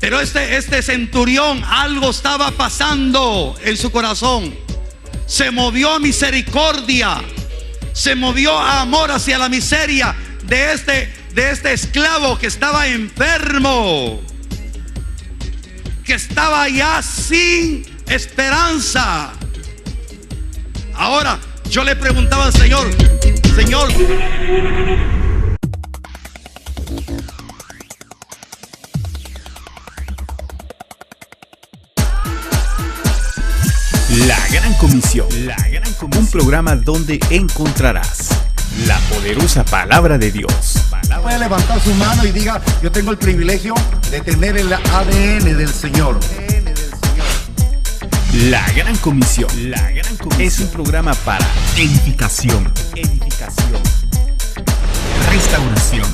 Pero este centurión, algo estaba pasando en su corazón. Se movió a misericordia, se movió a amor hacia la miseria de este esclavo que estaba enfermo, que estaba ya sin esperanza. Ahora yo le preguntaba al Señor, Señor, La Gran Comisión, un programa donde encontrarás la poderosa palabra de Dios. Puede levantar su mano y diga: yo tengo el privilegio de tener el ADN del Señor. La Gran Comisión es un programa para edificación, restauración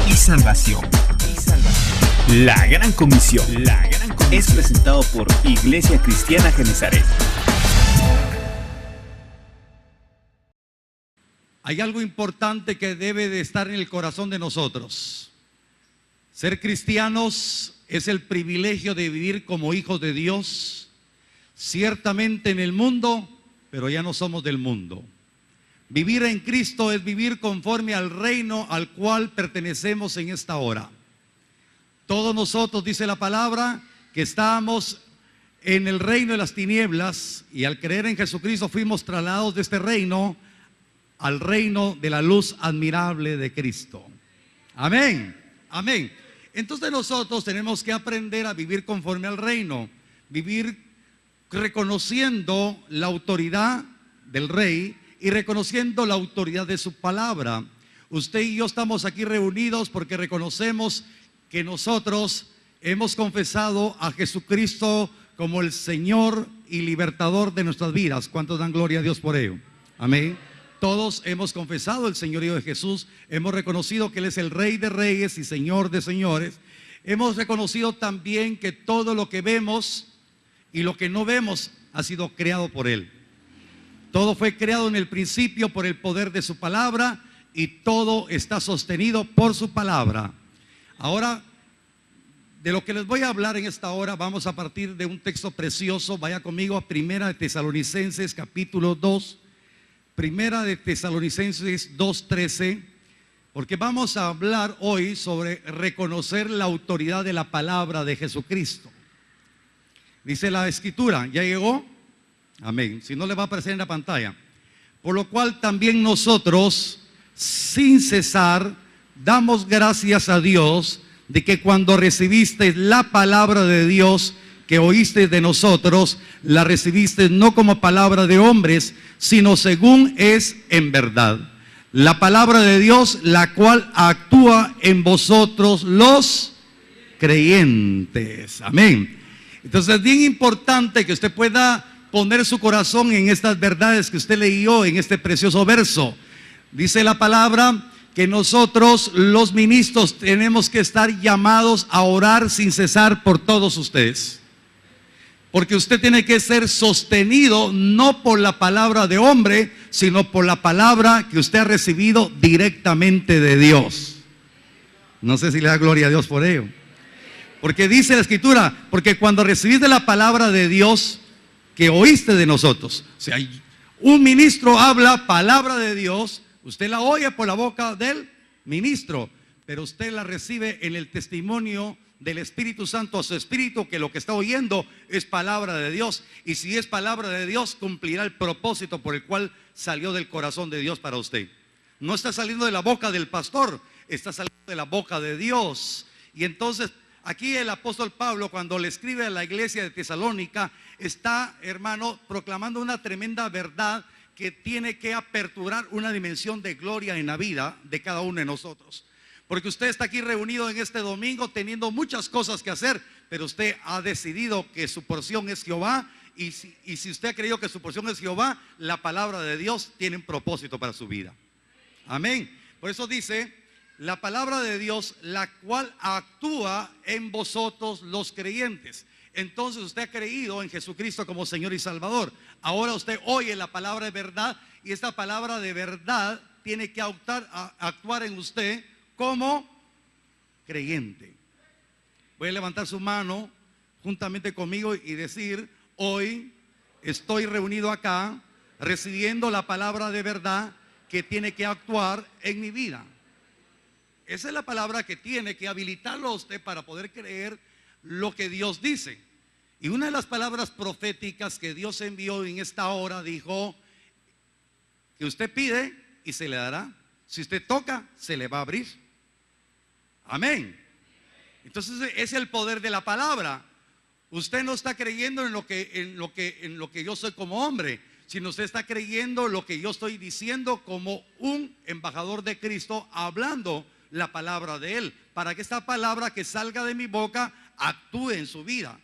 y salvación. La Gran Comisión es presentado por Iglesia Cristiana Genezaret. hay algo importante que debe de estar en el corazón de nosotros. Ser cristianos es el privilegio de vivir como hijos de Dios, ciertamente en el mundo, pero ya no somos del mundo. Vivir en Cristo es vivir conforme al reino al cual pertenecemos en esta hora. Todos nosotros, dice la palabra, que estábamos en el reino de las tinieblas y al creer en Jesucristo fuimos trasladados de este reino al reino de la luz admirable de Cristo. Amén, amén. Entonces nosotros tenemos que aprender a vivir conforme al reino, vivir reconociendo la autoridad del Rey y reconociendo la autoridad de su palabra. Usted y yo estamos aquí reunidos porque reconocemos que nosotros hemos confesado a Jesucristo como el Señor y libertador de nuestras vidas. ¿Cuántos dan gloria a Dios por ello? Amén. Todos hemos confesado el señorío de Jesús, hemos reconocido que Él es el Rey de Reyes y Señor de Señores. Hemos reconocido también que todo lo que vemos y lo que no vemos ha sido creado por Él. Todo fue creado en el principio por el poder de su palabra y todo está sostenido por su palabra. Ahora, de lo que les voy a hablar en esta hora, vamos a partir de un texto precioso. Vaya conmigo a Primera de Tesalonicenses capítulo 2. Primera de Tesalonicenses 2:13, porque vamos a hablar hoy sobre reconocer la autoridad de la palabra de Jesucristo. Dice la Escritura, ¿ya llegó? Amén. Si no, le va a aparecer en la pantalla. Por lo cual también nosotros, sin cesar, damos gracias a Dios de que cuando recibisteis la palabra de Dios que oísteis de nosotros, la recibisteis no como palabra de hombres, sino según es en verdad. La palabra de Dios, la cual actúa en vosotros los creyentes. Amén. Entonces es bien importante que usted pueda poner su corazón en estas verdades que usted leyó en este precioso verso. Dice la palabra que nosotros los ministros tenemos que estar llamados a orar sin cesar por todos ustedes. Porque usted tiene que ser sostenido no por la palabra de hombre, sino por la palabra que usted ha recibido directamente de Dios. No sé si le da gloria a Dios por ello. Porque dice la Escritura, porque cuando recibiste la palabra de Dios que oíste de nosotros, o sea, un ministro habla palabra de Dios, usted la oye por la boca del ministro, pero usted la recibe en el testimonio del Espíritu Santo a su espíritu, que lo que está oyendo es palabra de Dios, y si es palabra de Dios cumplirá el propósito por el cual salió del corazón de Dios para usted. No está saliendo de la boca del pastor, está saliendo de la boca de Dios. Y entonces aquí el apóstol Pablo, cuando le escribe a la iglesia de Tesalónica, está, hermano, proclamando una tremenda verdad que tiene que aperturar una dimensión de gloria en la vida de cada uno de nosotros. Porque usted está aquí reunido en este domingo teniendo muchas cosas que hacer, pero usted ha decidido que su porción es Jehová, y si usted ha creído que su porción es Jehová, la palabra de Dios tiene un propósito para su vida. Amén. Por eso dice, la palabra de Dios, la cual actúa en vosotros los creyentes. Entonces usted ha creído en Jesucristo como Señor y Salvador. Ahora usted oye la palabra de verdad, y esta palabra de verdad tiene que actuar en usted como creyente. puede levantar su mano juntamente conmigo y decir: hoy estoy reunido acá recibiendo la palabra de verdad que tiene que actuar en mi vida. Esa es la palabra que tiene que habilitarlo a usted para poder creer lo que Dios dice. Y una de las palabras proféticas que Dios envió en esta hora dijo que usted pide y se le dará. Si usted toca, se le va a abrir. Amén. Entonces es el poder de la palabra. Usted no está creyendo en lo que yo soy como hombre, sino usted está creyendo lo que yo estoy diciendo como un embajador de Cristo, hablando la palabra de Él, para que esta palabra que salga de mi boca actúe en su vida.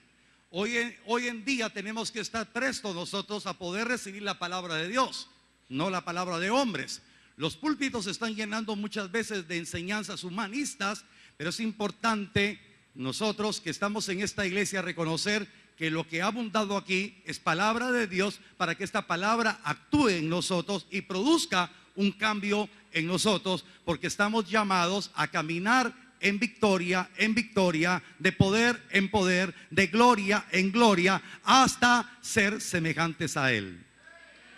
Hoy en día tenemos que estar prestos nosotros a poder recibir la palabra de Dios, no la palabra de hombres. Los púlpitos se están llenando muchas veces de enseñanzas humanistas, pero es importante nosotros que estamos en esta iglesia reconocer que lo que ha abundado aquí es palabra de Dios, para que esta palabra actúe en nosotros y produzca un cambio en nosotros, porque estamos llamados a caminar en victoria, de poder en poder, de gloria en gloria, hasta ser semejantes a Él.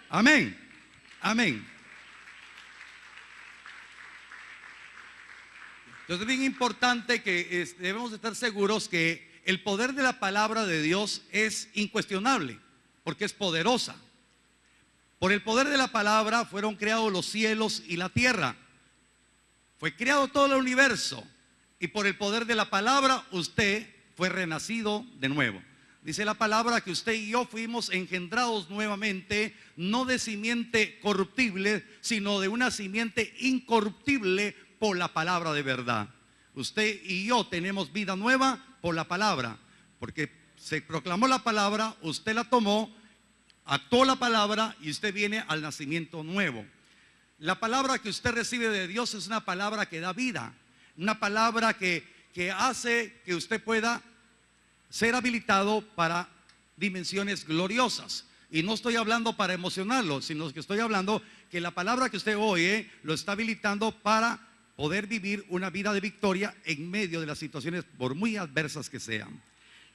Amén, amén. Entonces es bien importante que debemos estar seguros que el poder de la palabra de Dios es incuestionable, porque es poderosa. Por el poder de la palabra fueron creados los cielos y la tierra. Fue creado todo el universo. Y por el poder de la palabra usted fue renacido de nuevo. Dice la palabra que usted y yo fuimos engendrados nuevamente, no de simiente corruptible, sino de una simiente incorruptible por la palabra de verdad. Usted y yo tenemos vida nueva por la palabra, porque se proclamó la palabra, usted la tomó, actuó la palabra y usted viene al nacimiento nuevo. La palabra que usted recibe de Dios es una palabra que da vida, una palabra que hace que usted pueda ser habilitado para dimensiones gloriosas. Y no estoy hablando para emocionarlo, sino que estoy hablando que la palabra que usted oye lo está habilitando para poder vivir una vida de victoria en medio de las situaciones, por muy adversas que sean.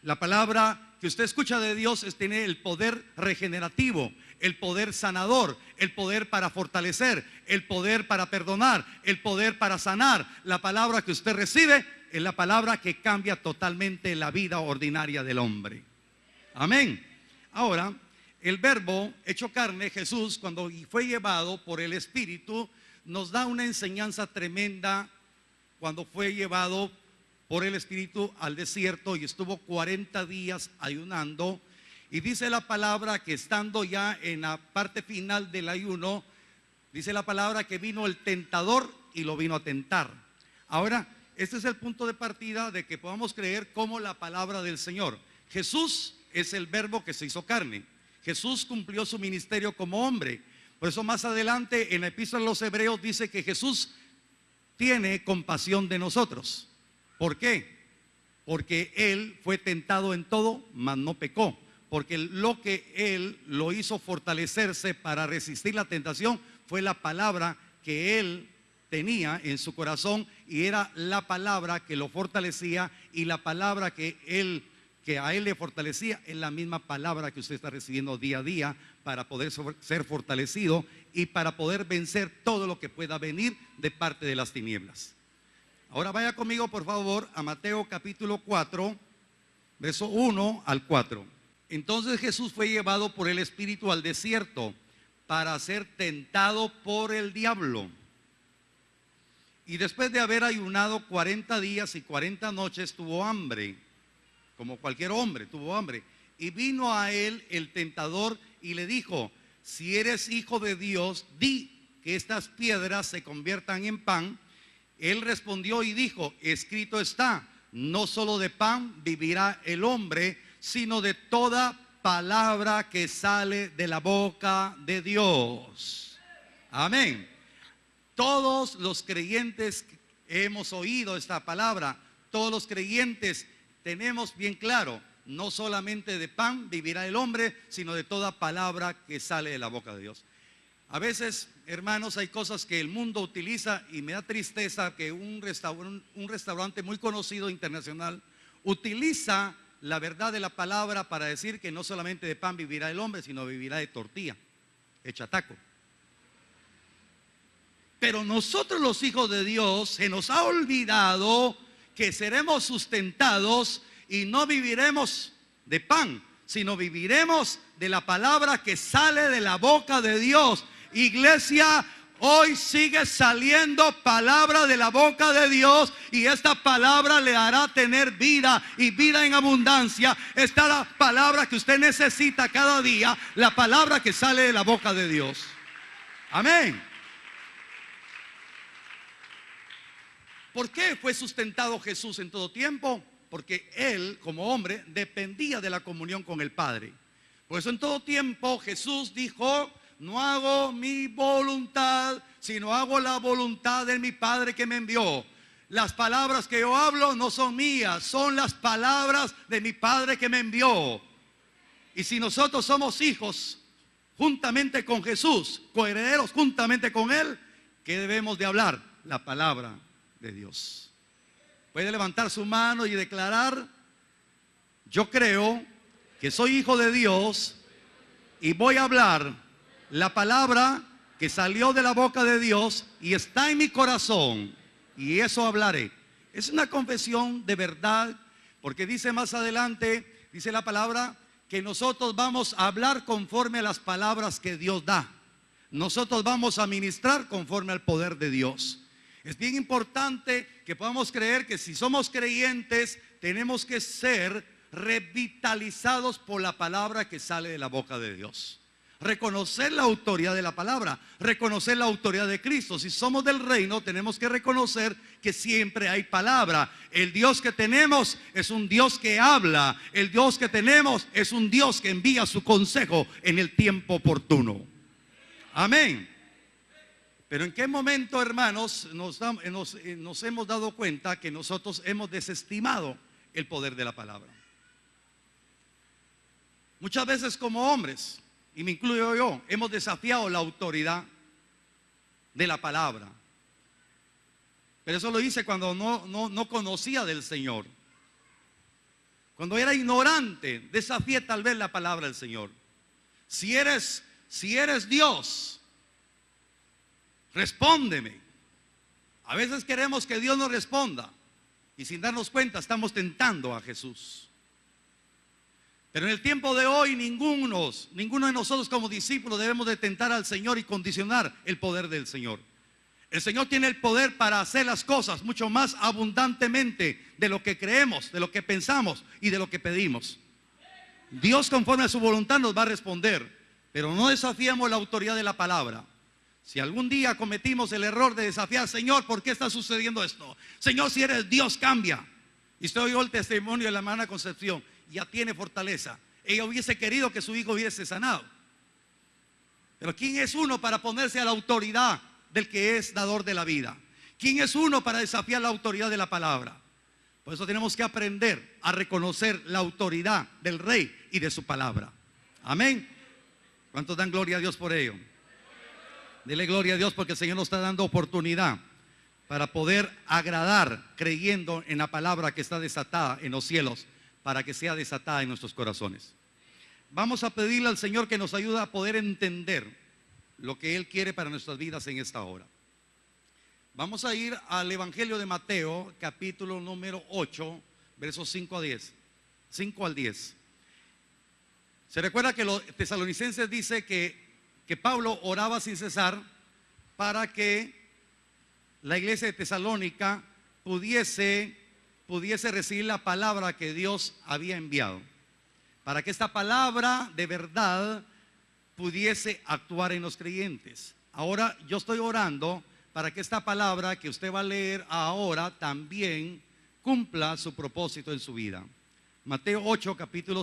La palabra que usted escucha de Dios tiene el poder regenerativo, el poder sanador, el poder para fortalecer, el poder para perdonar, el poder para sanar. La palabra que usted recibe es la palabra que cambia totalmente la vida ordinaria del hombre. Amén. Ahora, el verbo hecho carne, Jesús, cuando fue llevado por el Espíritu, nos da una enseñanza tremenda cuando fue llevado por el Espíritu al desierto y estuvo 40 días ayunando. Y dice la palabra que estando ya en la parte final del ayuno, dice la palabra que vino el tentador y lo vino a tentar. Ahora, este es el punto de partida de que podamos creer como la palabra del Señor. Jesús es el verbo que se hizo carne. Jesús cumplió su ministerio como hombre. Por eso más adelante en la epístola a los Hebreos dice que Jesús tiene compasión de nosotros. ¿Por qué? Porque Él fue tentado en todo, mas no pecó. Porque lo que Él lo hizo fortalecerse para resistir la tentación fue la palabra que Él tenía en su corazón, y era la palabra que lo fortalecía, y la palabra que a Él le fortalecía es la misma palabra que usted está recibiendo día a día para poder ser fortalecido y para poder vencer todo lo que pueda venir de parte de las tinieblas. Ahora vaya conmigo por favor a Mateo capítulo 4, verso 1 al 4. Entonces Jesús fue llevado por el Espíritu al desierto para ser tentado por el diablo. Y después de haber ayunado 40 días y 40 noches tuvo hambre, como cualquier hombre tuvo hambre. Y vino a él el tentador y le dijo: si eres hijo de Dios, di que estas piedras se conviertan en pan. Él respondió y dijo: escrito está, no solo de pan vivirá el hombre, sino de toda palabra que sale de la boca de Dios. Amén. Todos los creyentes hemos oído esta palabra. Todos los creyentes tenemos bien claro, no solamente de pan vivirá el hombre, sino de toda palabra que sale de la boca de Dios. A veces, hermanos, hay cosas que el mundo utiliza y me da tristeza que un restaurante muy conocido internacional, utiliza la verdad de la palabra para decir que no solamente de pan vivirá el hombre, sino vivirá de tortilla hecha taco. Pero nosotros los hijos de Dios se nos ha olvidado que seremos sustentados y no viviremos de pan, sino viviremos de la palabra que sale de la boca de Dios. Iglesia, hoy sigue saliendo palabra de la boca de Dios, y esta palabra le hará tener vida y vida en abundancia. Esta es la palabra que usted necesita cada día, la palabra que sale de la boca de Dios. Amén. ¿Por qué fue sustentado Jesús en todo tiempo? Porque Él, como hombre, dependía de la comunión con el Padre. Por eso en todo tiempo Jesús dijo: no hago mi voluntad, sino hago la voluntad de mi Padre que me envió. Las palabras que yo hablo no son mías, son las palabras de mi Padre que me envió. Y si nosotros somos hijos juntamente con Jesús, coherederos juntamente con Él, ¿qué debemos de hablar? La palabra de Dios. Puede levantar su mano y declarar: yo creo que soy hijo de Dios y voy a hablar la palabra que salió de la boca de Dios y está en mi corazón, y eso hablaré. Es una confesión de verdad, porque dice más adelante, dice la palabra, que nosotros vamos a hablar conforme a las palabras que Dios da. Nosotros vamos a ministrar conforme al poder de Dios. Es bien importante que podamos creer que si somos creyentes, tenemos que ser revitalizados por la palabra que sale de la boca de Dios. Reconocer la autoridad de la palabra, reconocer la autoridad de Cristo. Si somos del reino, tenemos que reconocer que siempre hay palabra. El Dios que tenemos es un Dios que habla. El Dios que tenemos es un Dios que envía su consejo en el tiempo oportuno. Amén. Pero ¿en qué momento, hermanos, nos hemos dado cuenta que nosotros hemos desestimado el poder de la palabra? Muchas veces como hombres, y me incluyo yo, hemos desafiado la autoridad de la palabra. Pero eso lo hice cuando no conocía del Señor. Cuando era ignorante, desafié tal vez la palabra del Señor. Si eres Dios, respóndeme. A veces queremos que Dios nos responda y sin darnos cuenta estamos tentando a Jesús. Pero en el tiempo de hoy ninguno de nosotros como discípulos debemos de tentar al Señor y condicionar el poder del Señor. El Señor tiene el poder para hacer las cosas mucho más abundantemente de lo que creemos, de lo que pensamos y de lo que pedimos. Dios, conforme a su voluntad, nos va a responder, pero no desafiemos la autoridad de la palabra. Si algún día cometimos el error de desafiar: Señor, ¿por qué está sucediendo esto? Señor, si eres Dios, cambia. Y usted oyó el testimonio de la hermana Concepción, ya tiene fortaleza. Ella hubiese querido que su hijo hubiese sanado. Pero ¿quién es uno para ponerse a la autoridad del que es dador de la vida? ¿Quién es uno para desafiar la autoridad de la palabra? Por eso tenemos que aprender a reconocer la autoridad del Rey y de su palabra. Amén. ¿Cuántos dan gloria a Dios por ello? Dele gloria a Dios porque el Señor nos está dando oportunidad para poder agradar, creyendo en la palabra que está desatada en los cielos, para que sea desatada en nuestros corazones. Vamos a pedirle al Señor que nos ayude a poder entender lo que Él quiere para nuestras vidas en esta hora. Vamos a ir al Evangelio de Mateo, capítulo número 8, versos 5 al 10. Se recuerda que los tesalonicenses dice que Pablo oraba sin cesar para que la iglesia de Tesalónica pudiese recibir la palabra que Dios había enviado, para que esta palabra de verdad pudiese actuar en los creyentes. Ahora yo estoy orando para que esta palabra que usted va a leer ahora también cumpla su propósito en su vida. Mateo 8, capítulo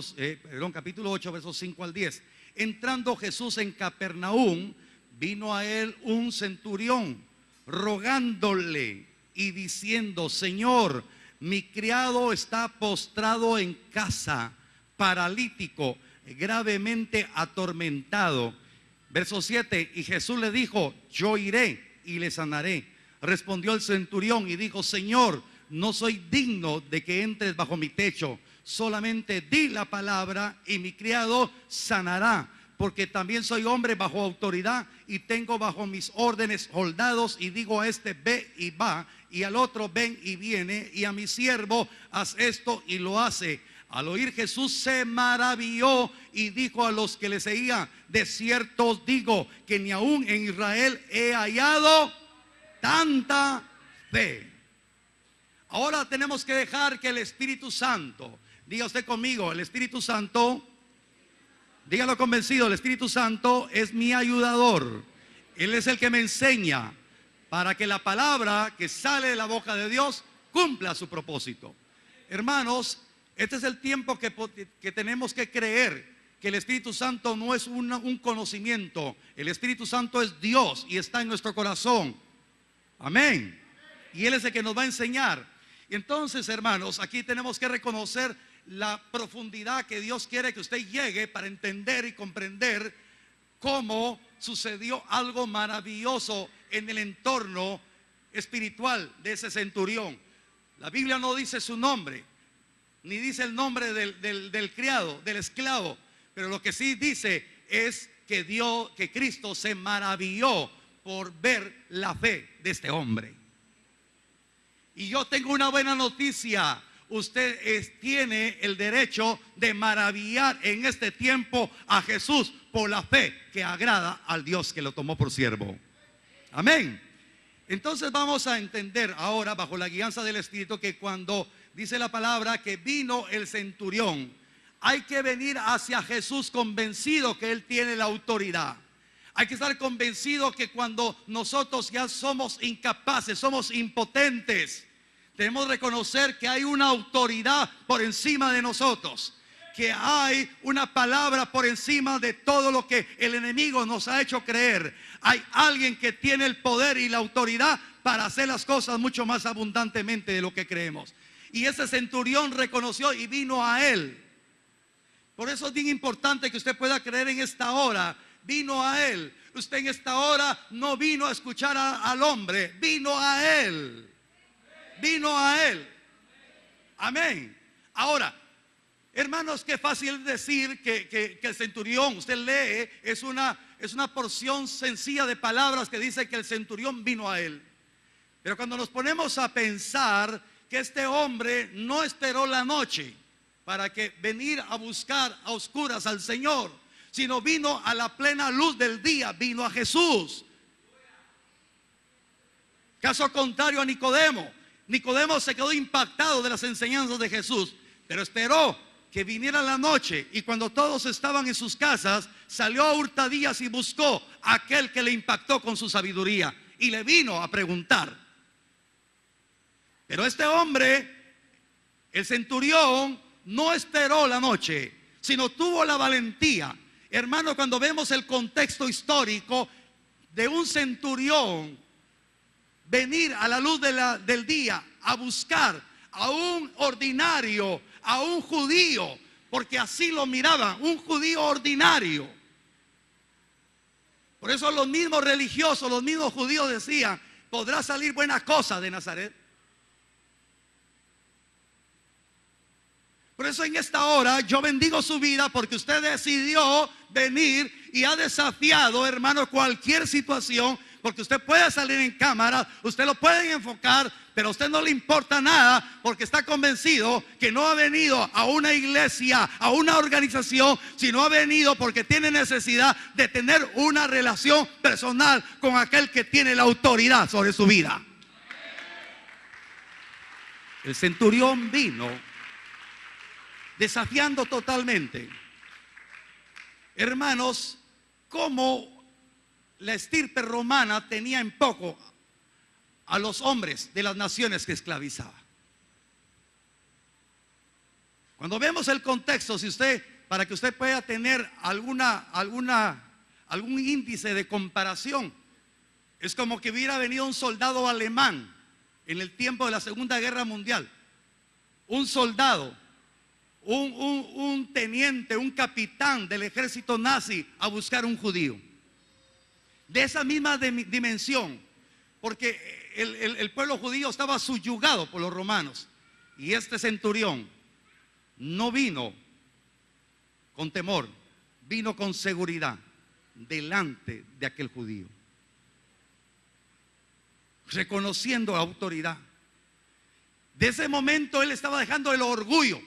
8, versos 5 al 10. Entrando Jesús en Capernaum, vino a él un centurión, rogándole y diciendo: Señor, mi criado está postrado en casa, paralítico, gravemente atormentado. Verso 7, y Jesús le dijo: yo iré y le sanaré. Respondió el centurión y dijo: Señor, no soy digno de que entres bajo mi techo. Solamente di la palabra y mi criado sanará, porque también soy hombre bajo autoridad y tengo bajo mis órdenes soldados, y digo a este ve y va, y al otro ven y viene, y a mi siervo haz esto y lo hace. Al oír Jesús se maravilló y dijo a los que le seguían: de cierto os digo que ni aún en Israel he hallado tanta fe. Ahora tenemos que dejar que el Espíritu Santo, diga usted conmigo, el Espíritu Santo, dígalo convencido, el Espíritu Santo es mi ayudador. Él es el que me enseña para que la palabra que sale de la boca de Dios cumpla su propósito. Hermanos, este es el tiempo que tenemos que creer que el Espíritu Santo no es un conocimiento. El Espíritu Santo es Dios y está en nuestro corazón. Amén. Y Él es el que nos va a enseñar. Entonces, hermanos, aquí tenemos que reconocer la profundidad que Dios quiere que usted llegue para entender y comprender cómo sucedió algo maravilloso en el entorno espiritual de ese centurión. La Biblia no dice su nombre, ni dice el nombre del criado, del esclavo, pero lo que sí dice es que Cristo se maravilló por ver la fe de este hombre. Y yo tengo una buena noticia: usted tiene el derecho de maravillar en este tiempo a Jesús por la fe que agrada al Dios que lo tomó por siervo. Amén. Entonces vamos a entender ahora, bajo la guianza del Espíritu, que cuando dice la palabra que vino el centurión, hay que venir hacia Jesús convencido que Él tiene la autoridad. Hay que estar convencido que cuando nosotros ya somos incapaces, somos impotentes, tenemos que reconocer que hay una autoridad por encima de nosotros, que hay una palabra por encima de todo lo que el enemigo nos ha hecho creer. Hay alguien que tiene el poder y la autoridad para hacer las cosas mucho más abundantemente de lo que creemos. Y ese centurión reconoció y vino a Él. Por eso es bien importante que usted pueda creer en esta hora. Vino a Él. Usted en esta hora no vino a escuchar al hombre, vino a Él. Vino a Él. Amén. Ahora, hermanos, qué fácil decir que el centurión, usted lee, es una porción sencilla de palabras que dice que el centurión vino a Él. Pero cuando nos ponemos a pensar que este hombre no esperó la noche para que venir a buscar a oscuras al Señor, sino vino a la plena luz del día, vino a Jesús. Caso contrario a Nicodemo. Nicodemo se quedó impactado de las enseñanzas de Jesús, pero esperó que viniera la noche, y cuando todos estaban en sus casas, salió a hurtadillas y buscó a aquel que le impactó con su sabiduría y le vino a preguntar. Pero este hombre, el centurión, no esperó la noche, sino tuvo la valentía. Hermano, cuando vemos el contexto histórico de un centurión venir a la luz del día a buscar a un ordinario, a un judío, porque así lo miraban, un judío ordinario. Por eso los mismos religiosos, los mismos judíos decían: ¿podrá salir buena cosa de Nazaret? Por eso en esta hora yo bendigo su vida, porque usted decidió venir y ha desafiado, hermano, cualquier situación. Porque usted puede salir en cámara, usted lo pueden enfocar, pero a usted no le importa nada, porque está convencido que no ha venido a una iglesia, a una organización, sino ha venido porque tiene necesidad de tener una relación personal con aquel que tiene la autoridad sobre su vida. El centurión vino desafiando totalmente. Hermanos, como la estirpe romana tenía en poco a los hombres de las naciones que esclavizaba. Cuando vemos el contexto, para que usted pueda tener algún índice de comparación, es como que hubiera venido un soldado alemán en el tiempo de la Segunda Guerra Mundial. Un soldado, un teniente, un capitán del ejército nazi a buscar un judío. De esa misma dimensión, porque el pueblo judío estaba subyugado por los romanos. Y este centurión no vino con temor, vino con seguridad delante de aquel judío, reconociendo la autoridad. De ese momento él estaba dejando el orgullo,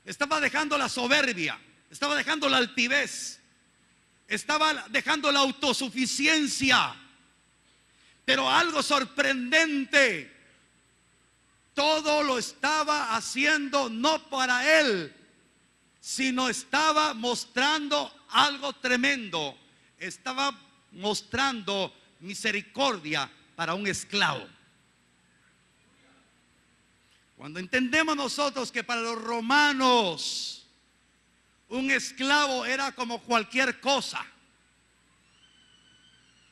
estaba dejando la soberbia, estaba dejando la altivez, estaba dejando la autosuficiencia. Pero algo sorprendente, todo lo estaba haciendo no para él, sino estaba mostrando algo tremendo. Estaba mostrando misericordia para un esclavo. Cuando entendemos nosotros que para los romanos un esclavo era como cualquier cosa,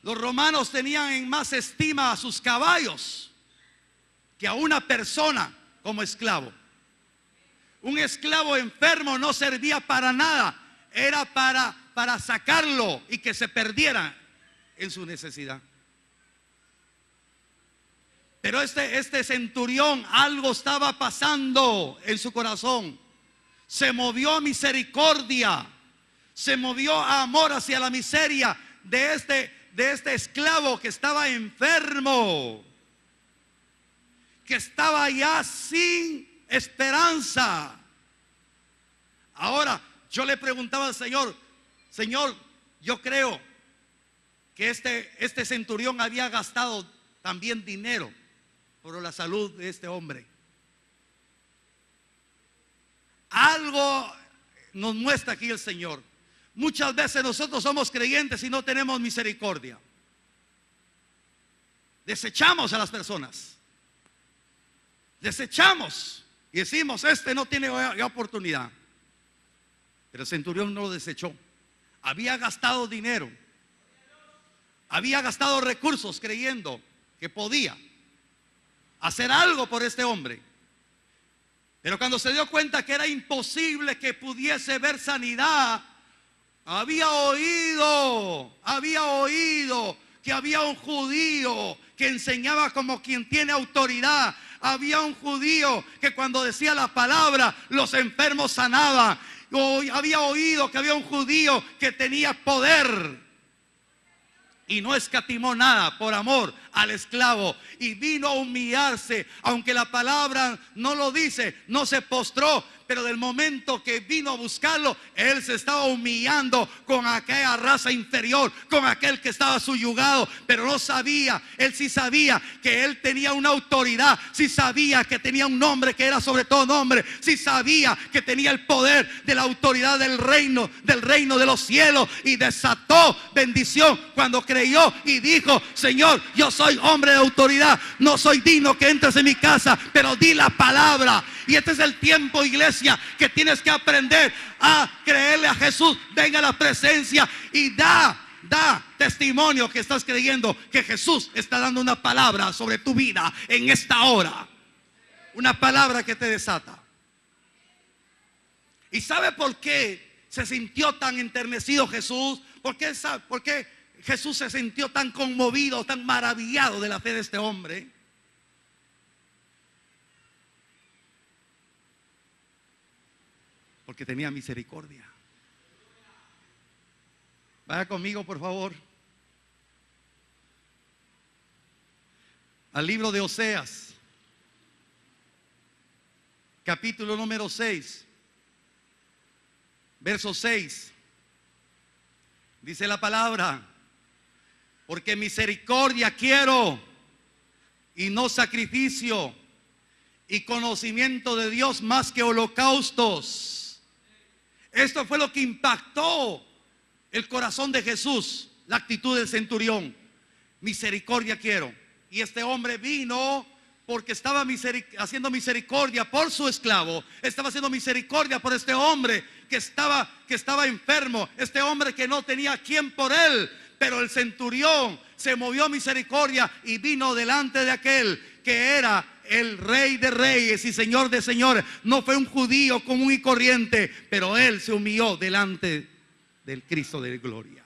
los romanos tenían en más estima a sus caballos que a una persona como esclavo. Un esclavo enfermo no servía para nada, era para sacarlo y que se perdiera en su necesidad. Pero este centurión, algo estaba pasando en su corazón. Se movió a misericordia, se movió a amor hacia la miseria de este esclavo que estaba enfermo, que estaba ya sin esperanza. Ahora yo le preguntaba al Señor: Señor, yo creo que este centurión había gastado también dinero por la salud de este hombre. Algo nos muestra aquí el Señor. Muchas veces nosotros somos creyentes y no tenemos misericordia. Desechamos a las personas, desechamos y decimos: este no tiene oportunidad. Pero el centurión no lo desechó. Había gastado dinero, había gastado recursos creyendo que podía hacer algo por este hombre. Pero cuando se dio cuenta que era imposible que pudiese ver sanidad, había oído que había un judío que enseñaba como quien tiene autoridad. Había un judío que cuando decía la palabra, los enfermos sanaban. Había oído que había un judío que tenía poder. Y no escatimó nada por amor al esclavo. Y vino a humillarse, aunque la palabra no lo dice, no se postró. Pero del momento que vino a buscarlo, él se estaba humillando con aquella raza inferior, con aquel que estaba subyugado. Pero no sabía, él sí sabía que él tenía una autoridad, sí sabía que tenía un nombre que era sobre todo nombre, sí sabía que tenía el poder de la autoridad del reino de los cielos. Y desató bendición cuando creyó y dijo: Señor, yo soy hombre de autoridad, no soy digno que entres en mi casa, pero di la palabra. Y este es el tiempo, iglesia, que tienes que aprender a creerle a Jesús. Venga a la presencia y da testimonio que estás creyendo que Jesús está dando una palabra sobre tu vida en esta hora. Una palabra que te desata. ¿Y sabe por qué se sintió tan enternecido Jesús? ¿Por qué Jesús se sintió tan conmovido, tan maravillado de la fe de este hombre? Porque tenía misericordia. Vaya conmigo, por favor, al libro de Oseas, capítulo número 6, verso 6. Dice la palabra: porque misericordia quiero y no sacrificio, y conocimiento de Dios más que holocaustos. Esto fue lo que impactó el corazón de Jesús, la actitud del centurión. Misericordia quiero. Y este hombre vino porque estaba haciendo misericordia por su esclavo. Estaba haciendo misericordia por este hombre que estaba enfermo. Este hombre que no tenía quien por él. Pero el centurión se movió a misericordia y vino delante de aquel que era el Rey de Reyes y Señor de Señores. No fue un judío común y corriente, pero él se humilló delante del Cristo de gloria.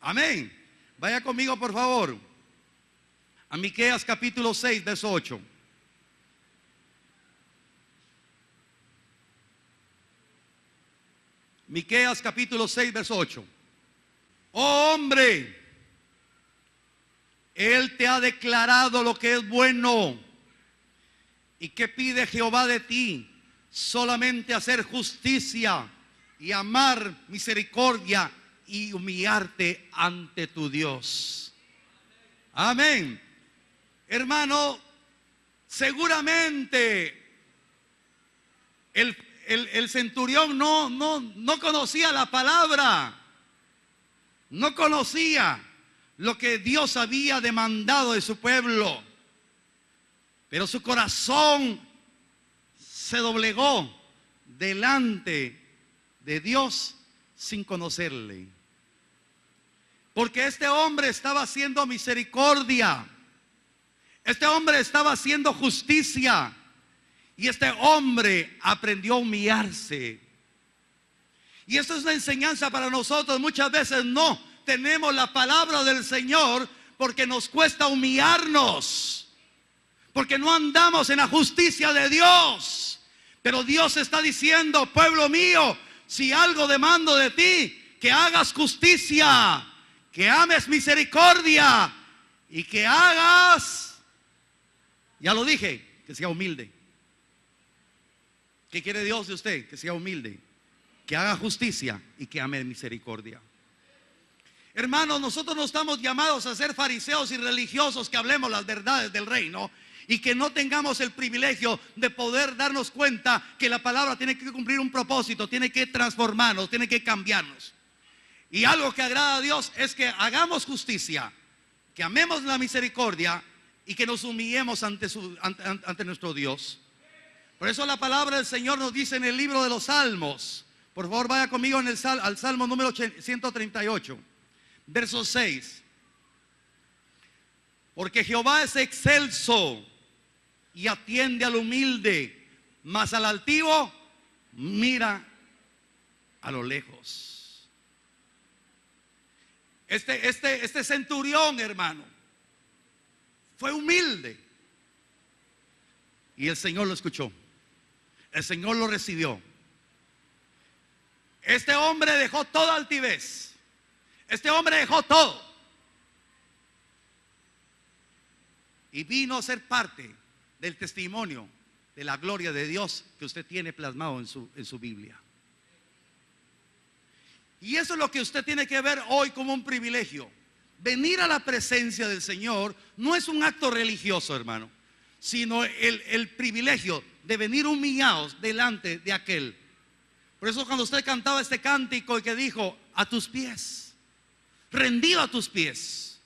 Amén. Vaya conmigo, por favor, a Miqueas capítulo 6, verso 8. Miqueas capítulo 6, verso 8. Oh hombre, Él te ha declarado lo que es bueno. ¿Y qué pide Jehová de ti? Solamente hacer justicia y amar misericordia y humillarte ante tu Dios. Amén. Hermano, seguramente el centurión no conocía la palabra, no conocía lo que Dios había demandado de su pueblo, pero su corazón se doblegó delante de Dios sin conocerle, porque este hombre estaba haciendo misericordia, este hombre estaba haciendo justicia, y este hombre aprendió a humillarse. Y esto es una enseñanza para nosotros. Muchas veces no tenemos la palabra del Señor porque nos cuesta humillarnos, porque no andamos en la justicia de Dios. Pero Dios está diciendo: pueblo mío, si algo demando de ti, que hagas justicia, que ames misericordia y que hagas, ya lo dije, que sea humilde. ¿Qué quiere Dios de usted? Que sea humilde, que haga justicia y que ame misericordia. Hermanos, nosotros no estamos llamados a ser fariseos y religiosos que hablemos las verdades del reino y que no tengamos el privilegio de poder darnos cuenta que la palabra tiene que cumplir un propósito, tiene que transformarnos, tiene que cambiarnos. Y algo que agrada a Dios es que hagamos justicia, que amemos la misericordia y que nos humillemos ante nuestro Dios. Por eso la palabra del Señor nos dice en el libro de los Salmos. Por favor, vaya conmigo al Salmo número 138, verso 6. Porque Jehová es excelso y atiende al humilde, mas al altivo mira a lo lejos. Este centurión, hermano, fue humilde y el Señor lo escuchó. El Señor lo recibió. Este hombre dejó toda altivez. Este hombre dejó todo y vino a ser parte del testimonio de la gloria de Dios que usted tiene plasmado en su Biblia. Y eso es lo que usted tiene que ver hoy como un privilegio. Venir a la presencia del Señor no es un acto religioso, hermano, sino el privilegio de venir humillados delante de aquel. Por eso cuando usted cantaba este cántico y que dijo: a tus pies, rendido a tus pies.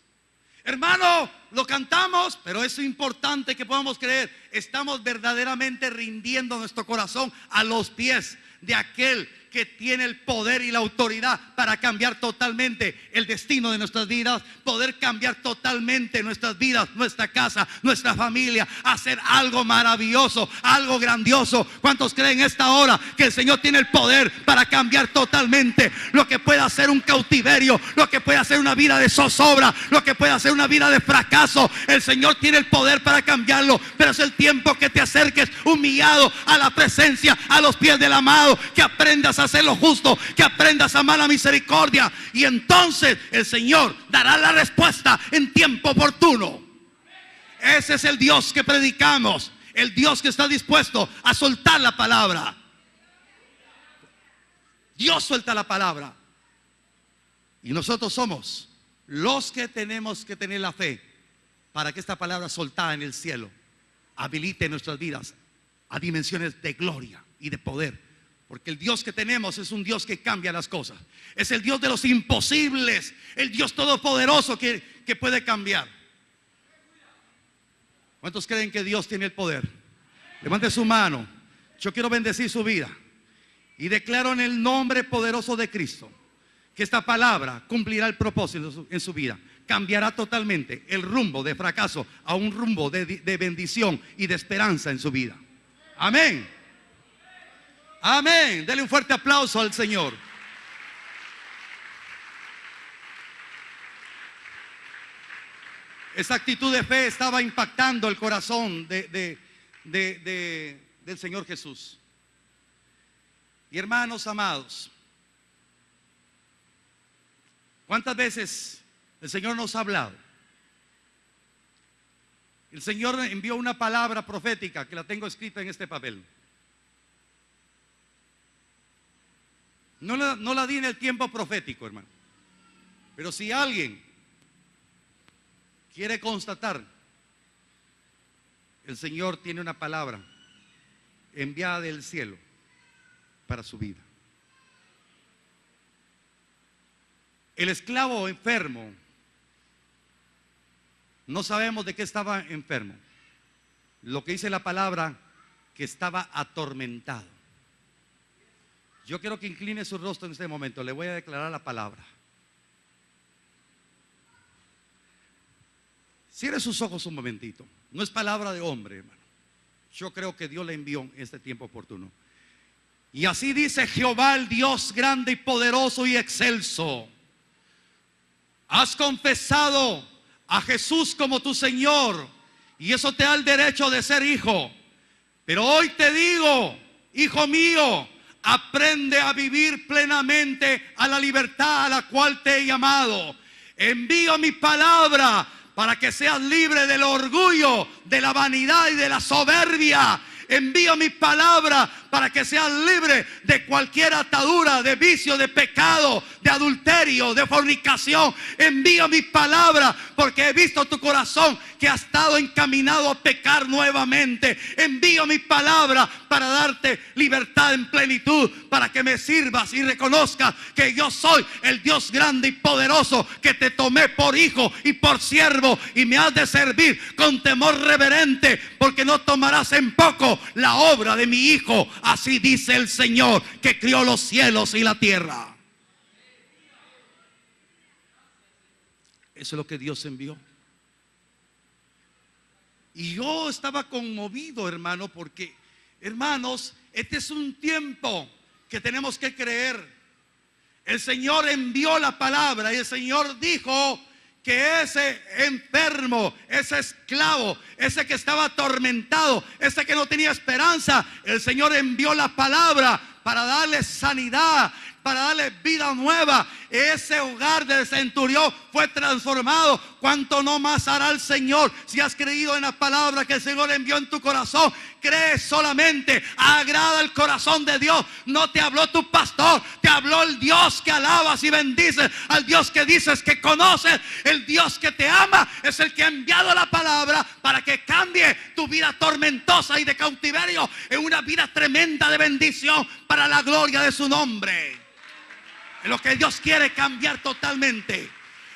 Hermano, lo cantamos, pero es importante que podamos creer. Estamos verdaderamente rindiendo nuestro corazón a los pies de aquel que tiene el poder y la autoridad para cambiar totalmente el destino de nuestras vidas, poder cambiar totalmente nuestras vidas, nuestra casa, nuestra familia, hacer algo maravilloso, algo grandioso. ¿Cuántos creen esta hora que el Señor tiene el poder para cambiar totalmente lo que puede hacer un cautiverio, lo que puede hacer una vida de zozobra, lo que puede hacer una vida de fracaso? El Señor tiene el poder para cambiarlo, pero es el tiempo que te acerques humillado a la presencia, a los pies del amado, que aprendas a hacer lo justo, que aprendas a amar la misericordia, y entonces el Señor dará la respuesta en tiempo oportuno. Ese es el Dios que predicamos, el Dios que está dispuesto a soltar la palabra. Dios suelta la palabra y nosotros somos los que tenemos que tener la fe para que esta palabra soltada en el cielo habilite nuestras vidas a dimensiones de gloria y de poder. Porque el Dios que tenemos es un Dios que cambia las cosas. Es el Dios de los imposibles, el Dios todopoderoso que puede cambiar. ¿Cuántos creen que Dios tiene el poder? Levante su mano. Yo quiero bendecir su vida y declaro en el nombre poderoso de Cristo que esta palabra cumplirá el propósito en su vida. Cambiará totalmente el rumbo de fracaso a un rumbo de bendición y de esperanza en su vida. Amén. Amén. Dele un fuerte aplauso al Señor. Esa actitud de fe estaba impactando el corazón del Señor Jesús. Y hermanos amados, ¿cuántas veces el Señor nos ha hablado? El Señor envió una palabra profética que la tengo escrita en este papel. No la di en el tiempo profético, hermano. Pero si alguien quiere constatar, el Señor tiene una palabra enviada del cielo para su vida. El esclavo enfermo, no sabemos de qué estaba enfermo. Lo que dice la palabra, que estaba atormentado. Yo quiero que incline su rostro en este momento. Le voy a declarar la palabra. Cierre sus ojos un momentito. No es palabra de hombre, hermano. Yo creo que Dios le envió en este tiempo oportuno. Y así dice Jehová, el Dios grande y poderoso y excelso: has confesado a Jesús como tu Señor, y eso te da el derecho de ser hijo. Pero hoy te digo, hijo mío, aprende a vivir plenamente a la libertad a la cual te he llamado. Envío mi palabra para que seas libre del orgullo, de la vanidad y de la soberbia. Envío mi palabra para que seas libre de cualquier atadura, de vicio, de pecado, de adulterio, de fornicación. Envío mi palabra porque he visto tu corazón que ha estado encaminado a pecar nuevamente. Envío mi palabra para darte libertad en plenitud, para que me sirvas y reconozcas que yo soy el Dios grande y poderoso, que te tomé por hijo y por siervo, y me has de servir con temor reverente, porque no tomarás en poco la obra de mi hijo. Así dice el Señor, que crió los cielos y la tierra. Eso es lo que Dios envió. Y yo estaba conmovido, hermano, porque, hermanos, este es un tiempo que tenemos que creer. El Señor envió la palabra y el Señor dijo que ese enfermo, ese esclavo, ese que estaba atormentado, ese que no tenía esperanza, el Señor envió la palabra para darle sanidad, para darle vida nueva. Ese hogar del centurión fue transformado. ¿Cuánto no más hará el Señor si has creído en la palabra que el Señor envió en tu corazón? Cree solamente, agrada el corazón de Dios. No te habló tu pastor, te habló el Dios que alabas y bendices, al Dios que dices que conoces. El Dios que te ama es el que ha enviado la palabra para que cambie tu vida tormentosa y de cautiverio en una vida tremenda de bendición para la gloria de su nombre. Es lo que Dios quiere cambiar totalmente.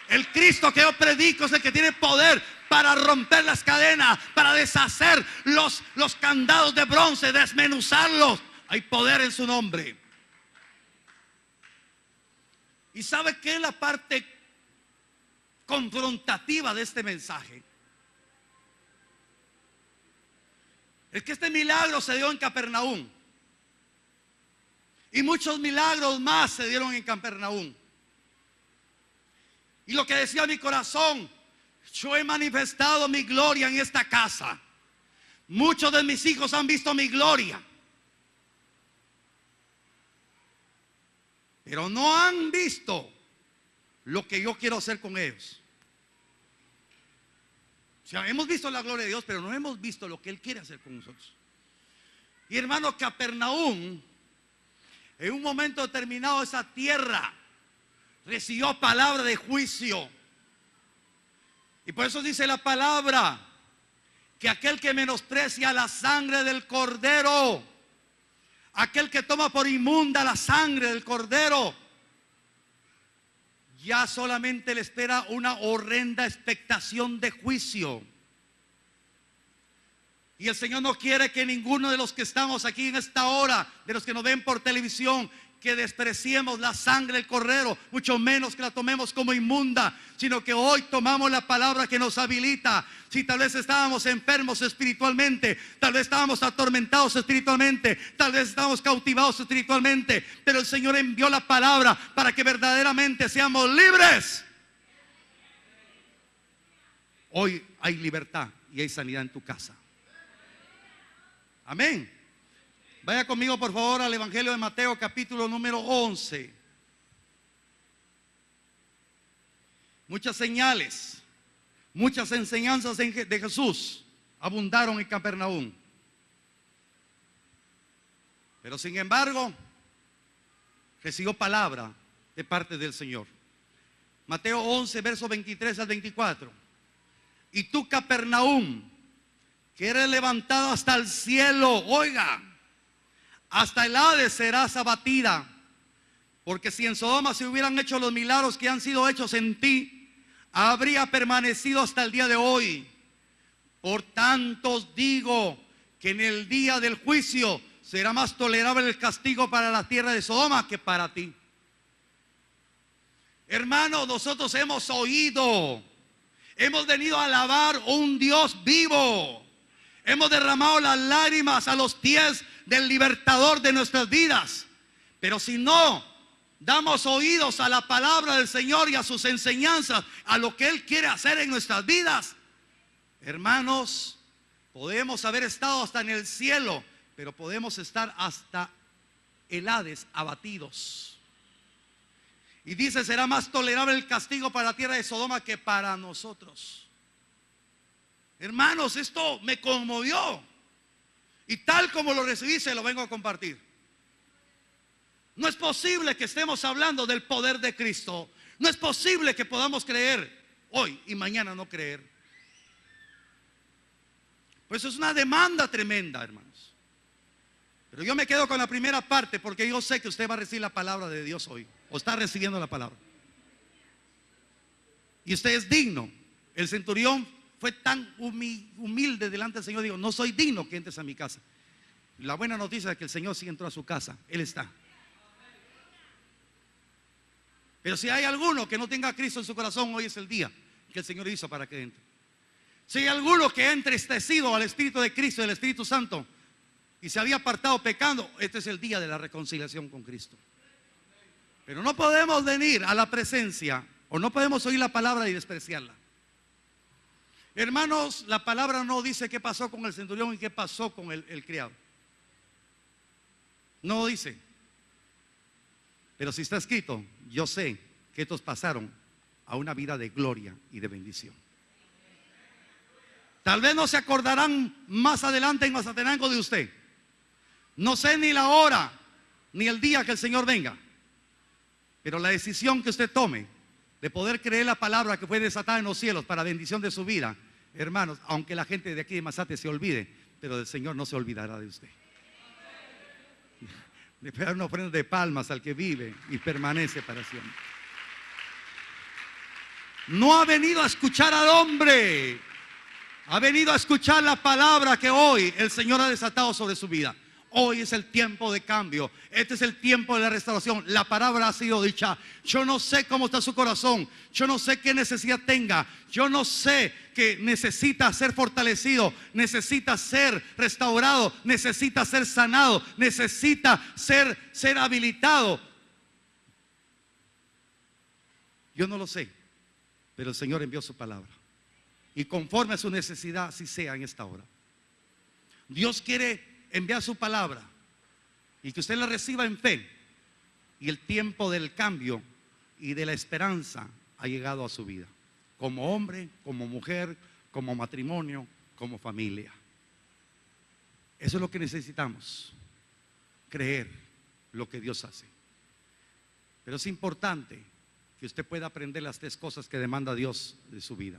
El Cristo que yo predico es el que tiene poder para romper las cadenas, para deshacer los candados de bronce, desmenuzarlos. Hay poder en su nombre. ¿Y sabe qué es la parte confrontativa de este mensaje? Es que este milagro se dio en Capernaum. Y muchos milagros más se dieron en Capernaum. Y lo que decía mi corazón: yo he manifestado mi gloria en esta casa. Muchos de mis hijos han visto mi gloria, pero no han visto lo que yo quiero hacer con ellos. O sea, hemos visto la gloria de Dios, pero no hemos visto lo que Él quiere hacer con nosotros. Y hermano, Capernaum, en un momento determinado, esa tierra recibió palabra de juicio. Y por eso dice la palabra que aquel que menosprecia la sangre del cordero, aquel que toma por inmunda la sangre del cordero, ya solamente le espera una horrenda expectación de juicio. Y el Señor no quiere que ninguno de los que estamos aquí en esta hora, de los que nos ven por televisión, que despreciemos la sangre del cordero, mucho menos que la tomemos como inmunda, sino que hoy tomamos la palabra que nos habilita. Si tal vez estábamos enfermos espiritualmente, tal vez estábamos atormentados espiritualmente, tal vez estábamos cautivados espiritualmente, pero el Señor envió la palabra para que verdaderamente seamos libres. Hoy hay libertad y hay sanidad en tu casa. Amén. Vaya conmigo por favor al Evangelio de Mateo, capítulo número 11. Muchas señales, muchas enseñanzas de Jesús abundaron en Capernaum. Pero sin embargo, recibió palabra de parte del Señor. Mateo 11, versos 23 al 24. Y tú, Capernaum, que eres levantado hasta el cielo, oiga, hasta el Hades serás abatida. Porque si en Sodoma se hubieran hecho los milagros que han sido hechos en ti, habría permanecido hasta el día de hoy. Por tanto os digo que en el día del juicio será más tolerable el castigo para la tierra de Sodoma que para ti. Hermanos, nosotros hemos oído, hemos venido a alabar a un Dios vivo. Hemos derramado las lágrimas a los pies del libertador de nuestras vidas. Pero si no damos oídos a la palabra del Señor y a sus enseñanzas, a lo que Él quiere hacer en nuestras vidas, hermanos, podemos haber estado hasta en el cielo, pero podemos estar hasta el Hades abatidos. Y dice, será más tolerable el castigo para la tierra de Sodoma que para nosotros. Hermanos, esto me conmovió. Y tal como lo recibí, se lo vengo a compartir. No es posible que estemos hablando del poder de Cristo. No es posible que podamos creer hoy y mañana no creer. Pues es una demanda tremenda, hermanos. Pero yo me quedo con la primera parte porque yo sé que usted va a recibir la palabra de Dios hoy. O está recibiendo la palabra. Y usted es digno. El centurión fue tan humilde delante del Señor. Digo, no soy digno que entres a mi casa. La buena noticia es que el Señor sí entró a su casa. Él está. Pero si hay alguno que no tenga a Cristo en su corazón, hoy es el día que el Señor hizo para que entre. Si hay alguno que ha entristecido al Espíritu de Cristo, el Espíritu Santo, y se había apartado pecando, este es el día de la reconciliación con Cristo. Pero no podemos venir a la presencia, o no podemos oír la palabra y despreciarla. Hermanos, la palabra no dice qué pasó con el centurión y qué pasó con el criado. No dice. Pero si está escrito, yo sé que estos pasaron a una vida de gloria y de bendición. Tal vez no se acordarán más adelante en Mazatenango de usted. No sé ni la hora ni el día que el Señor venga. Pero la decisión que usted tome de poder creer la palabra que fue desatada en los cielos para bendición de su vida, hermanos, aunque la gente de aquí de Mazate se olvide, pero el Señor no se olvidará de usted. Le pegar una ofrenda de palmas al que vive y permanece para siempre. No ha venido a escuchar al hombre, ha venido a escuchar la palabra que hoy el Señor ha desatado sobre su vida. Hoy es el tiempo de cambio. Este es el tiempo de la restauración. La palabra ha sido dicha. Yo no sé cómo está su corazón. Yo no sé qué necesidad tenga. Yo no sé que necesita ser fortalecido. Necesita ser restaurado. Necesita ser sanado. Necesita ser habilitado. Yo no lo sé. Pero el Señor envió su palabra. Y conforme a su necesidad, así sea en esta hora. Dios quiere enviar su palabra y que usted la reciba en fe, y el tiempo del cambio y de la esperanza ha llegado a su vida, como hombre, como mujer, como matrimonio, como familia. Eso es lo que necesitamos, creer lo que Dios hace. Pero es importante que usted pueda aprender las tres cosas que demanda Dios de su vida: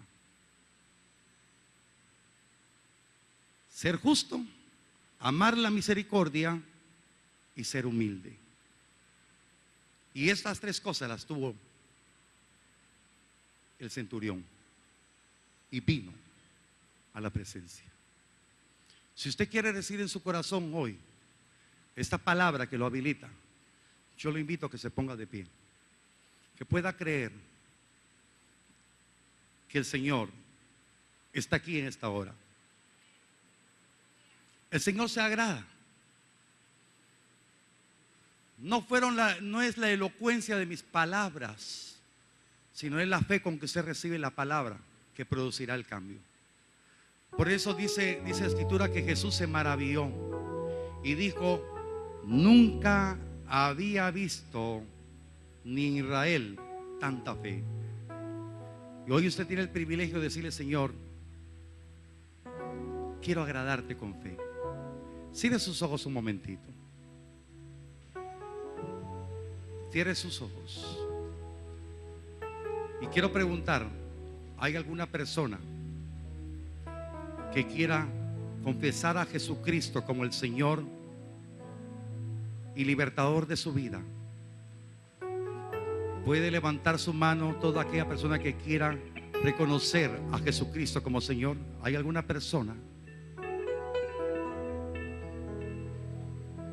ser justo, amar la misericordia y ser humilde. Y estas tres cosas las tuvo el centurión y vino a la presencia. Si usted quiere recibir en su corazón hoy esta palabra que lo habilita, yo lo invito a que se ponga de pie, que pueda creer que el Señor está aquí en esta hora. El Señor se agrada. No es la elocuencia de mis palabras, sino es la fe con que usted recibe la palabra que producirá el cambio. Por eso dice la Escritura que Jesús se maravilló y dijo: nunca había visto ni en Israel tanta fe. Y hoy usted tiene el privilegio de decirle: Señor, quiero agradarte con fe. Cierre sus ojos un momentito. Cierre sus ojos. Y quiero preguntar: ¿hay alguna persona que quiera confesar a Jesucristo como el Señor y libertador de su vida? Puede levantar su mano toda aquella persona que quiera reconocer a Jesucristo como Señor. ¿Hay alguna persona?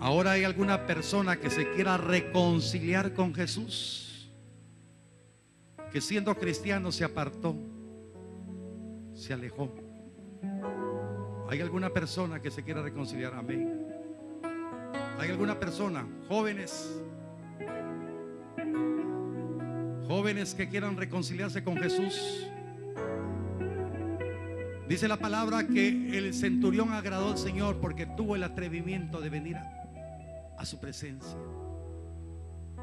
Ahora hay alguna persona que se quiera reconciliar con Jesús, que siendo cristiano se apartó, se alejó. ¿Hay alguna persona que se quiera reconciliar? Amén. ¿Hay alguna persona? Jóvenes que quieran reconciliarse con Jesús. Dice la palabra que el centurión agradó al Señor porque tuvo el atrevimiento de venir a su presencia.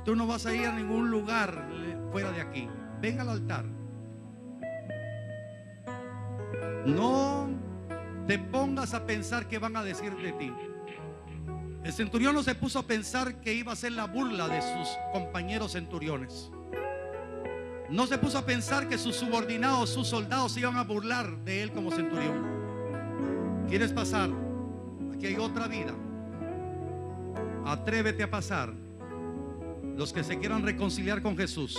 Tú no vas a ir a ningún lugar fuera de aquí. Ven al altar. No te pongas a pensar qué van a decir de ti. El centurión no se puso a pensar que iba a ser la burla de sus compañeros centuriones. No se puso a pensar que sus subordinados, sus soldados se iban a burlar de él como centurión. ¿Quieres pasar? Aquí hay otra vida. Atrévete a pasar. Los que se quieran reconciliar con Jesús.